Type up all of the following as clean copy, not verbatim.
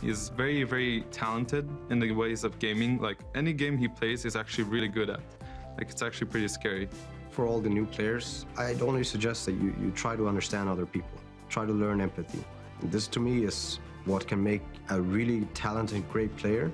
He's very, very talented in the ways of gaming. Like, any game he plays is actually really good at. Like, it's actually pretty scary. For all the new players, I'd only suggest that you try to understand other people. Try to learn empathy. This, to me, is what can make a really talented, great player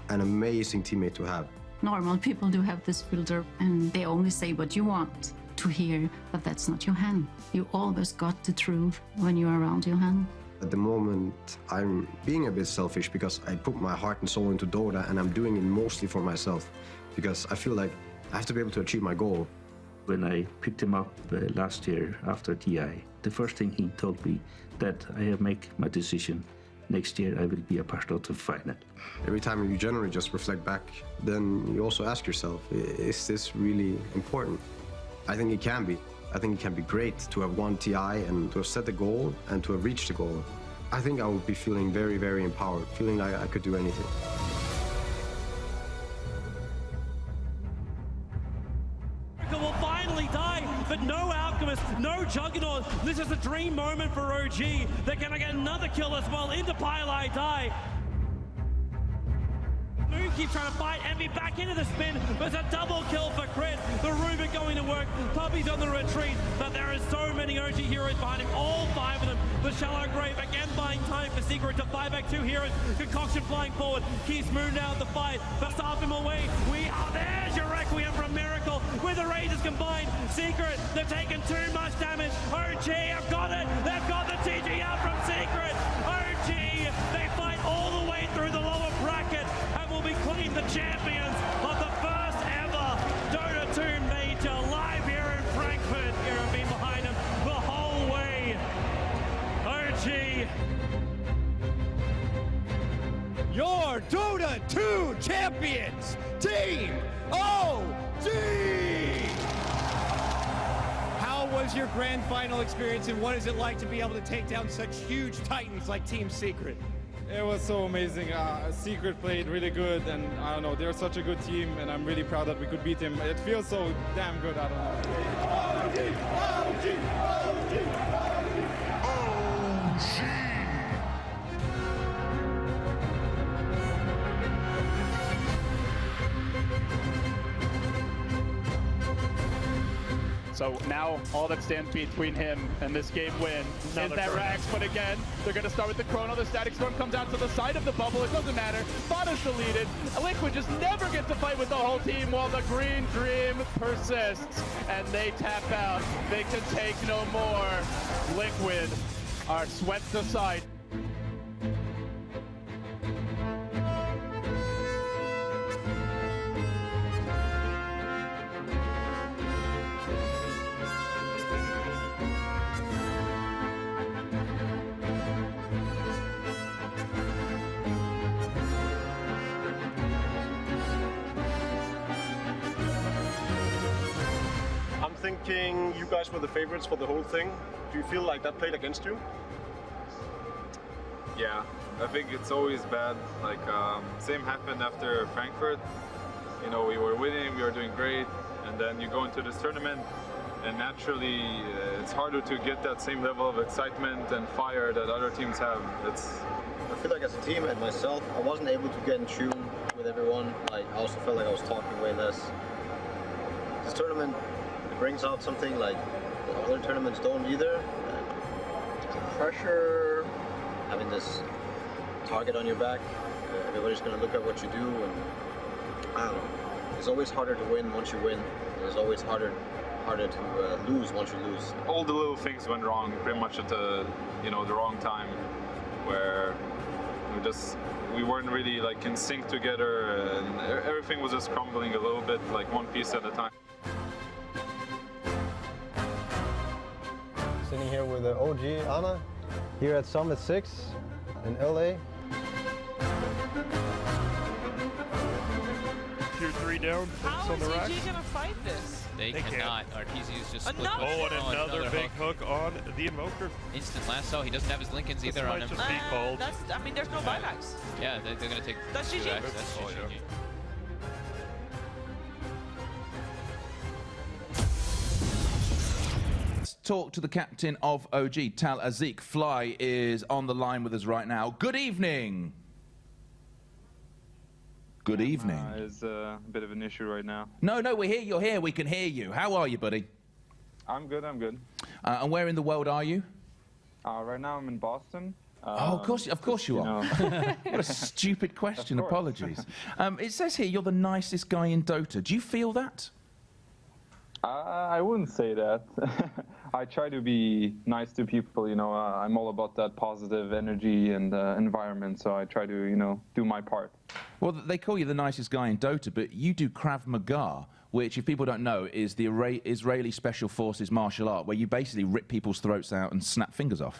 an amazing teammate to have. Normal people do have this filter, and they only say what you want to hear, but that's not Johan. You always got the truth when you're around Johan. At the moment, I'm being a bit selfish because I put my heart and soul into Dota, and I'm doing it mostly for myself because I feel like I have to be able to achieve my goal. When I picked him up last year after TI, the first thing he told me that I have made my decision. Next year I will be a part of the final. Every time you generally just reflect back, then you also ask yourself, is this really important? I think it can be. I think it can be great to have won TI and to have set the goal and to have reached the goal. I think I would be feeling very, very empowered, feeling like I could do anything. Will finally die, but no Alchemist, no Juggernaut. This is a dream moment for OG. They're gonna get another kill as well into Pile die. Moon keeps trying to fight Envy back into the spin, but it's a double kill for Crit. The Rubik going to work, Puppy's on the retreat, but there is so many OG heroes behind him, all 5 of them. The Shallow Grave again buying time for Secret to buy back 2 heroes. Concoction flying forward, keeps Moon out the fight, but stop him away. There's your Requiem from Miracle with the Razors combined. Secret, they've taken too much damage. OG have got it, they've got the TG out from Secret. OG, they fight all the way through the lower bracket and will be claimed the champions of the first ever Dota 2 major live here in Frankfurt. Here have been behind them the whole way. OG. Your Dota 2 champions, Team OG! How was your grand final experience, and what is it like to be able to take down such huge titans like Team Secret? It was so amazing. Secret played really good, and I don't know, they're such a good team, and I'm really proud that we could beat him. It feels so damn good, I don't know. So now all that stands between him and this game win is that Rax, but again, they're going to start with the Chrono. The Static Storm comes out to the side of the bubble. It doesn't matter. Spot is deleted. Liquid just never gets to fight with the whole team while the Green Dream persists. And they tap out. They can take no more. Liquid are swept aside. Thinking you guys were the favorites for the whole thing. Do you feel like that played against you? Yeah, I think it's always bad. Like, same happened after Frankfurt. You know, we were winning, we were doing great, and then you go into this tournament, and naturally it's harder to get that same level of excitement and fire that other teams have. I feel like as a team and myself, I wasn't able to get in tune with everyone. Like, I also felt like I was talking way less. This tournament brings out something like the other tournaments don't either. Pressure, having this target on your back, everybody's going to look at what you do, and I don't know. It's always harder to win once you win. It's always harder to lose once you lose. All the little things went wrong pretty much at the the wrong time, where we weren't really like in sync together, and everything was just crumbling a little bit, like one piece at a time. Sitting here with the OG Anna here at Summit 6 in LA. Tier 3 down. How on the is rack. EG gonna fight this? They cannot. Arteezy's just split. Oh, and another big hook on the Invoker. Instant lasso. He doesn't have his Lincolns either on him. Just be called. I mean, there's no buybacks. Yeah, they're gonna take. That's GG. That's GG. talk to the captain of OG, Tal Azik. Fly is on the line with us right now. Good evening. Good evening. It's a bit of an issue right now. No, we're here. You're here. We can hear you. How are you, buddy? I'm good. And where in the world are you? Right now I'm in Boston. Of course you are. What a stupid question. Apologies. It says here you're the nicest guy in Dota. Do you feel that? I wouldn't say that. I try to be nice to people, I'm all about that positive energy and environment, so I try to, do my part. Well, they call you the nicest guy in Dota, but you do Krav Maga, which, if people don't know, is the Israeli Special Forces martial art, where you basically rip people's throats out and snap fingers off.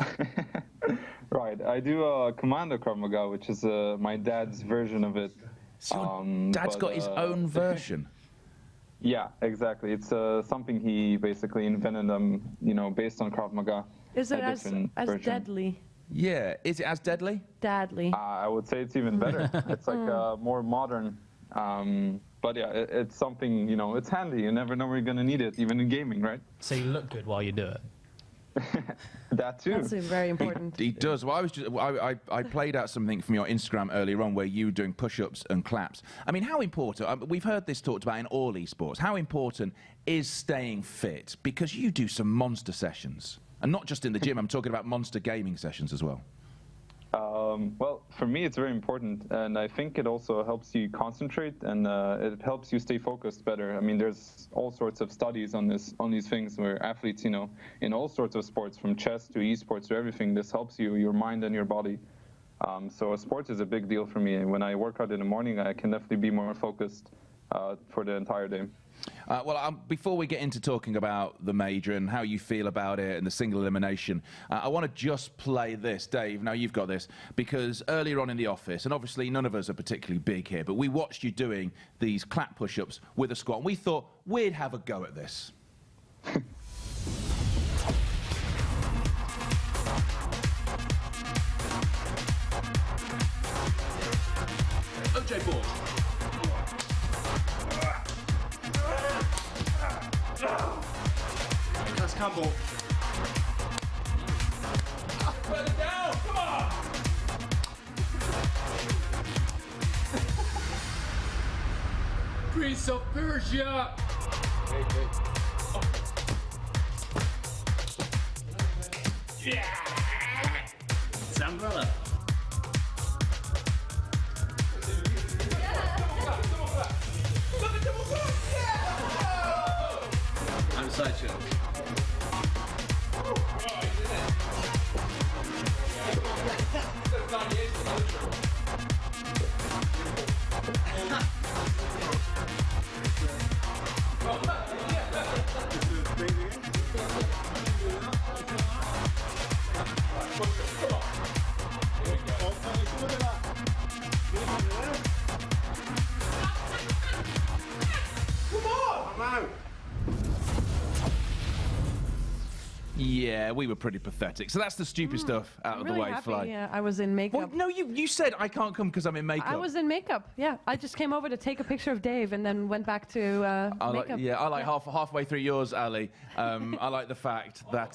Right, I do Commando Krav Maga, which is my dad's version of it. So your dad's got his own version? Yeah, exactly. It's something he basically invented, based on Krav Maga. Is it as deadly? Yeah. Is it as deadly? Deadly. I would say it's even better. It's like more modern. But yeah, it's something, it's handy. You never know where you're going to need it, even in gaming, right? So you look good while you do it. That too. That's very important. He does. Well, I played out something from your Instagram earlier on where you were doing push-ups and claps. I mean, how important, we've heard this talked about in all esports, how important is staying fit? Because you do some monster sessions. And not just in the gym, I'm talking about monster gaming sessions as well. Well, for me, it's very important, and I think it also helps you concentrate, and it helps you stay focused better. I mean, there's all sorts of studies on these things where athletes, in all sorts of sports, from chess to esports to everything, this helps you, your mind and your body. So sports is a big deal for me. When I work out in the morning, I can definitely be more focused for the entire day. Before we get into talking about the major and how you feel about it and the single elimination, I want to just play this. Dave, now you've got this, because earlier on in the office, and obviously none of us are particularly big here, but we watched you doing these clap push-ups with a squat, and we thought we'd have a go at this. OJ Ball. That's Campbell. Put it down, come on! Prince of Persia! Oh. Yeah! It's umbrella. I'm Sideshow. Yeah, we were pretty pathetic. So that's the stupid stuff out of really the way, happy, Fly. Yeah, I was in makeup. Well, no, you said I can't come because I'm in makeup. I was in makeup, yeah. I just came over to take a picture of Dave and then went back to makeup. Halfway through yours, Ali. I like the fact that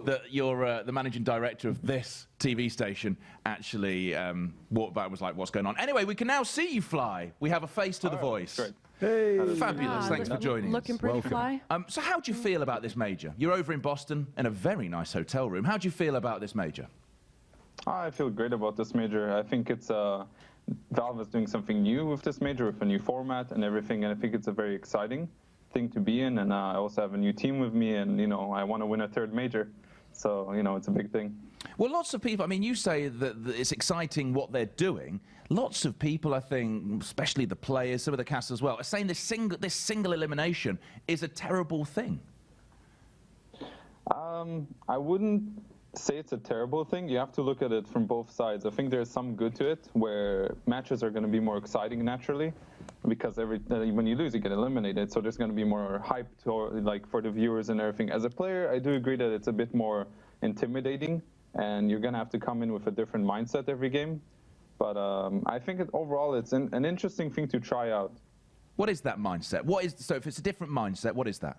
that you're the managing director of this TV station actually walked back and was like, what's going on? Anyway, we can now see you, Fly. We have a face to the voice. Great. Hey. Fabulous. Thanks for joining Looking us. pretty Fly. So how do you feel about this major? You're over in Boston in a very nice hotel room. How do you feel about this major? I feel great about this major. I think it's Valve is doing something new with this major, with a new format and everything, and I think it's a very exciting thing to be in. And I also have a new team with me, and I want to win a third major, so it's a big thing. Well, lots of people, I mean, you say that it's exciting what they're doing. Lots of people, I think, especially the players, some of the cast as well, are saying this single elimination is a terrible thing. I wouldn't say it's a terrible thing. You have to look at it from both sides. I think there's some good to it, where matches are going to be more exciting naturally, because when you lose, you get eliminated. So there's going to be more hype for the viewers and everything. As a player, I do agree that it's a bit more intimidating, and you're going to have to come in with a different mindset every game. But I think overall it's an interesting thing to try out. What is that mindset? So if it's a different mindset, what is that?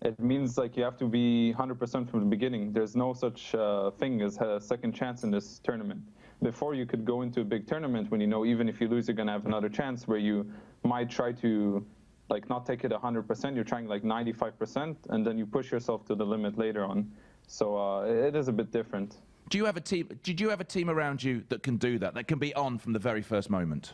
it means like you have to be 100% from the beginning. There's no such thing as a second chance in this tournament. Before, you could go into a big tournament when you know even if you lose, you're going to have another chance, where you might try to like not take it 100%, you're trying like 95%, and then you push yourself to the limit later on. So it is a bit different. Do you have a team? Did you have a team around you that can do that? That can be on from the very first moment?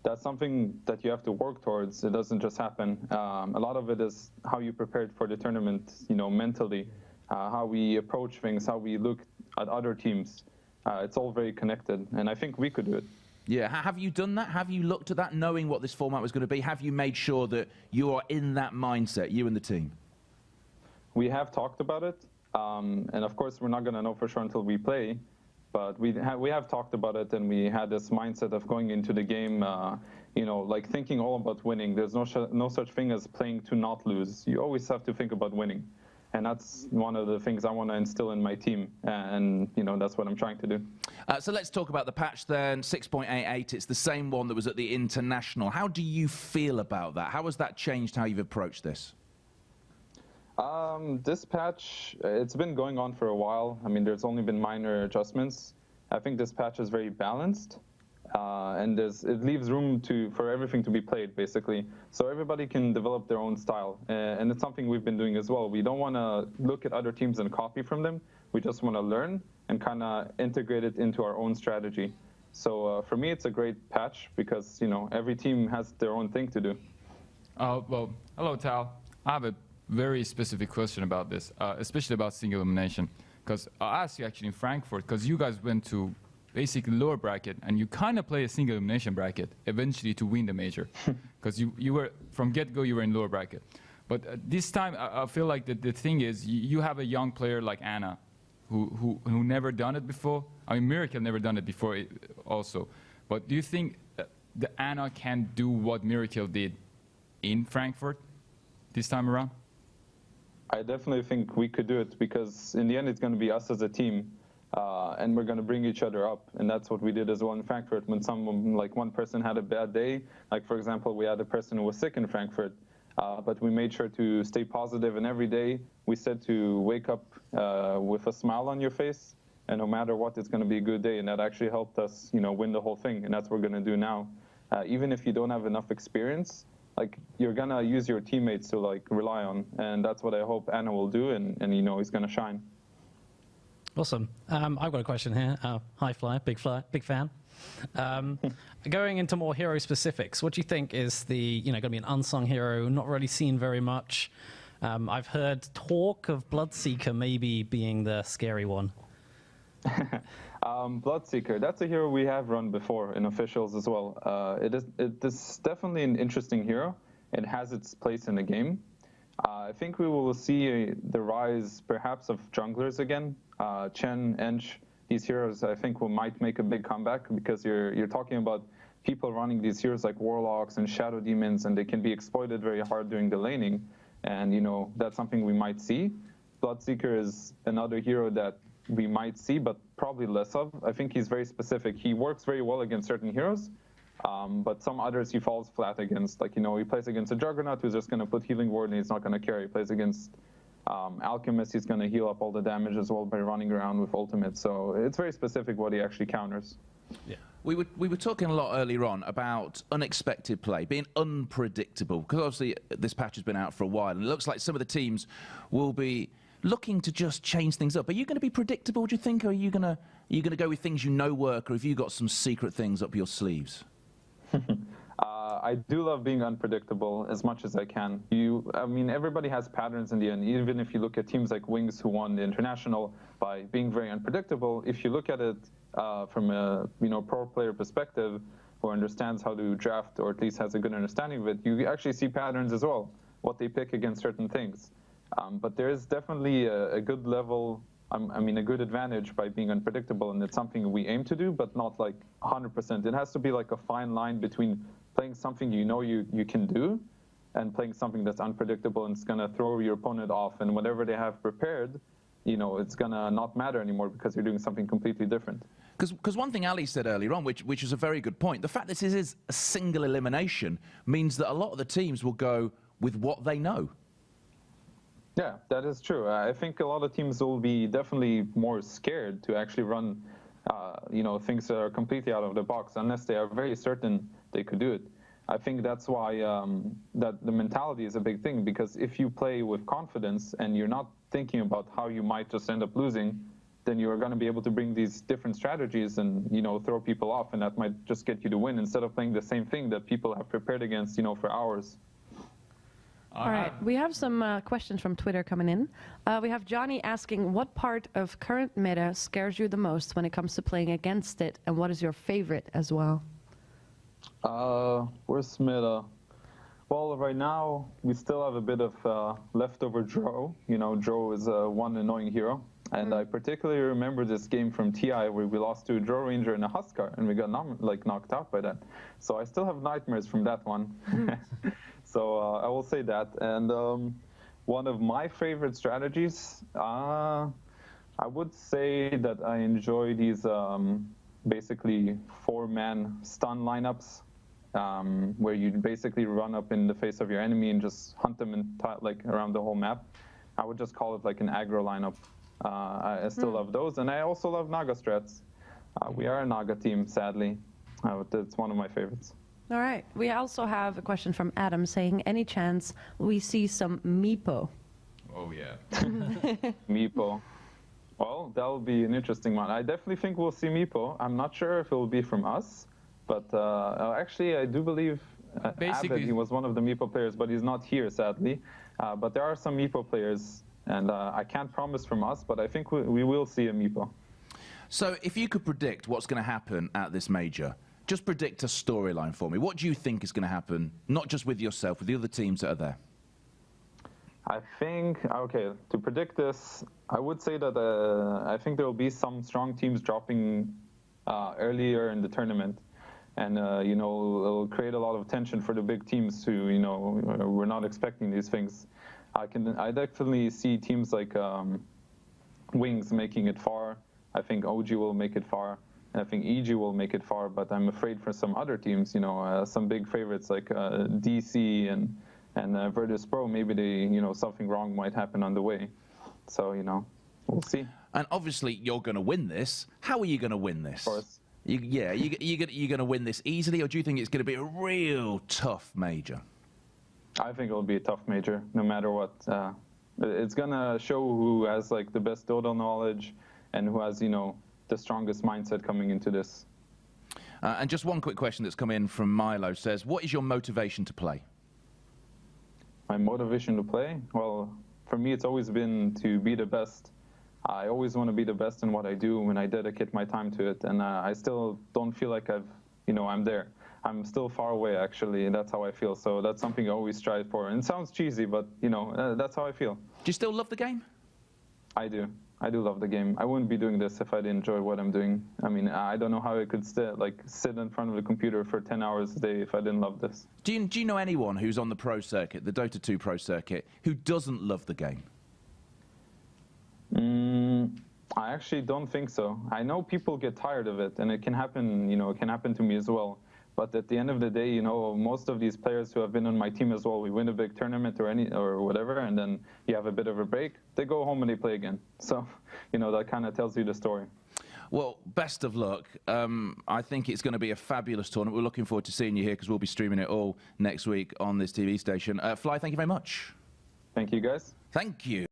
That's something that you have to work towards. It doesn't just happen. A lot of it is how you prepared for the tournament, you know, mentally, how we approach things, how we look at other teams. It's all very connected, and I think we could do it. Yeah, have you done that? Have you looked at that, knowing what this format was going to be? Have you made sure that you are in that mindset, you and the team? We have talked about it, and of course we're not going to know for sure until we play, but we have talked about it, and we had this mindset of going into the game, you know, like thinking all about winning. There's no such thing as playing to not lose. You always have to think about winning. And that's one of the things I want to instill in my team, and you know, that's what I'm trying to do. So let's talk about the patch then. 6.88, it's the same one that was at the International. How do you feel about that? How has that changed how you've approached this? This patch, it's been going on for a while. I mean, there's only been minor adjustments. I think this patch is very balanced. And it leaves room for everything to be played, basically. So everybody can develop their own style. And it's something we've been doing as well. We don't want to look at other teams and copy from them. We just want to learn and kind of integrate it into our own strategy. So for me, it's a great patch because, you know, every team has their own thing to do. Well, hello, Tal. I have a very specific question about this, especially about single elimination. Because I asked you actually in Frankfurt, because you guys went to basically lower bracket, and you kind of play a single elimination bracket eventually to win the major, because you were from get-go you were in lower bracket. But this time I feel like the thing is you have a young player like Anna, who never done it before. I mean, Miracle never done it before also. But do you think the Anna can do what Miracle did in Frankfurt this time around? I definitely think we could do it, because in the end it's going to be us as a team. And we're going to bring each other up, and that's what we did as well in Frankfurt. When someone, like one person had a bad day, like for example, we had a person who was sick in Frankfurt, but we made sure to stay positive, and every day we said to wake up with a smile on your face, and no matter what, it's going to be a good day, and that actually helped us, you know, win the whole thing, and that's what we're going to do now. Even if you don't have enough experience, like you're going to use your teammates to like rely on, and that's what I hope Anna will do, and you know, he's going to shine. Awesome. I've got a question here. Hi, Fly, big fan. Going into more hero specifics, what do you think is the, going to be an unsung hero, not really seen very much? I've heard talk of Bloodseeker maybe being the scary one. Bloodseeker, that's a hero we have run before in officials as well. It is definitely an interesting hero. It has its place in the game. I think we will see the rise, perhaps, of junglers again. Chen, Ench, these heroes, I think, might make a big comeback, because you're talking about people running these heroes like Warlocks and Shadow Demons, and they can be exploited very hard during the laning. And, you know, that's something we might see. Bloodseeker is another hero that we might see, but probably less of. I think he's very specific. He works very well against certain heroes, but some others he falls flat against. Like, you know, he plays against a Juggernaut who's just going to put Healing Ward and he's not going to carry. He plays against Alchemist, he's going to heal up all the damage as well by running around with ultimate. So it's very specific what he actually counters. Yeah. We were talking a lot earlier on about unexpected play, being unpredictable, because obviously this patch has been out for a while, and it looks like some of the teams will be looking to just change things up. Are you going to be predictable, do you think, or are you going to go with things you know work, or have you got some secret things up your sleeves? I do love being unpredictable as much as I can. I mean, everybody has patterns in the end. Even if you look at teams like Wings, who won the International by being very unpredictable, if you look at it from a pro player perspective, who understands how to draft, or at least has a good understanding of it, you actually see patterns as well, what they pick against certain things. But there is definitely a good level, a good advantage by being unpredictable, and it's something we aim to do, but not like 100%. It has to be like a fine line between playing something you can do, and playing something that's unpredictable and it's going to throw your opponent off, and whatever they have prepared, it's going to not matter anymore because you're doing something completely different. Because one thing Ali said earlier on, which is a very good point, the fact that this is a single elimination means that a lot of the teams will go with what they know. Yeah, that is true. I think a lot of teams will be definitely more scared to actually run, things that are completely out of the box unless they are very certain they could do it. I think that's why that the mentality is a big thing, because if you play with confidence and you're not thinking about how you might just end up losing, then you're going to be able to bring these different strategies and, throw people off, and that might just get you to win instead of playing the same thing that people have prepared against, for hours. All right, we have some questions from Twitter coming in. We have Johnny asking, what part of current meta scares you the most when it comes to playing against it, and what is your favorite as well? Worst meta? Well, right now, we still have a bit of leftover Drow. Drow is one annoying hero. And I particularly remember this game from TI where we lost to a Drow Ranger and a Huskar, and we got knocked out by that. So I still have nightmares from that one. So I will say that. And one of my favorite strategies, I would say that I enjoy these basically 4-man stun lineups, where you basically run up in the face of your enemy and just hunt them around the whole map. I would just call it like an aggro lineup. I still love those, and I also love Naga strats. We are a Naga team, sadly. It's one of my favorites. All right. We also have a question from Adam saying, any chance we see some Meepo? Oh, yeah. Meepo. Well, that'll be an interesting one. I definitely think we'll see Meepo. I'm not sure if it will be from us, but actually, I do believe Abed, he was one of the Meepo players, but he's not here, sadly. But there are some Meepo players, and I can't promise from us, but I think we will see a Meepo. So if you could predict what's going to happen at this major, just predict a storyline for me. What do you think is going to happen, not just with yourself, with the other teams that are there? I think, okay, to predict this, I would say that I think there will be some strong teams dropping earlier in the tournament. And, it'll create a lot of tension for the big teams who, we're not expecting these things. I definitely see teams like Wings making it far. I think OG will make it far. And I think EG will make it far, but I'm afraid for some other teams, some big favorites like DC and Virtus Pro, maybe something wrong might happen on the way. So, we'll see. And obviously, you're going to win this. How are you going to win this? Of course. You're going to win this easily, or do you think it's going to be a real tough major? I think it'll be a tough major, no matter what. It's going to show who has the best Dota knowledge and who has, the strongest mindset coming into this. And just one quick question that's come in from Milo says, what is your motivation to play? My motivation to play? Well, for me, it's always been to be the best. I always want to be the best in what I do, and I dedicate my time to it. And I still don't feel like I'm there. I'm still far away, actually, and that's how I feel. So that's something I always strive for. And it sounds cheesy, but, that's how I feel. Do you still love the game? I do. I do love the game. I wouldn't be doing this if I didn't enjoy what I'm doing. I mean, I don't know how I could sit in front of the computer for 10 hours a day if I didn't love this. Do you know anyone who's on the pro circuit, the Dota 2 pro circuit, who doesn't love the game? I actually don't think so. I know people get tired of it, and it can happen, it can happen to me as well. But at the end of the day, most of these players who have been on my team as well, we win a big tournament or whatever, and then you have a bit of a break. They go home and they play again. So, that kind of tells you the story. Well, best of luck. I think it's going to be a fabulous tournament. We're looking forward to seeing you here because we'll be streaming it all next week on this TV station. Fly, thank you very much. Thank you, guys. Thank you.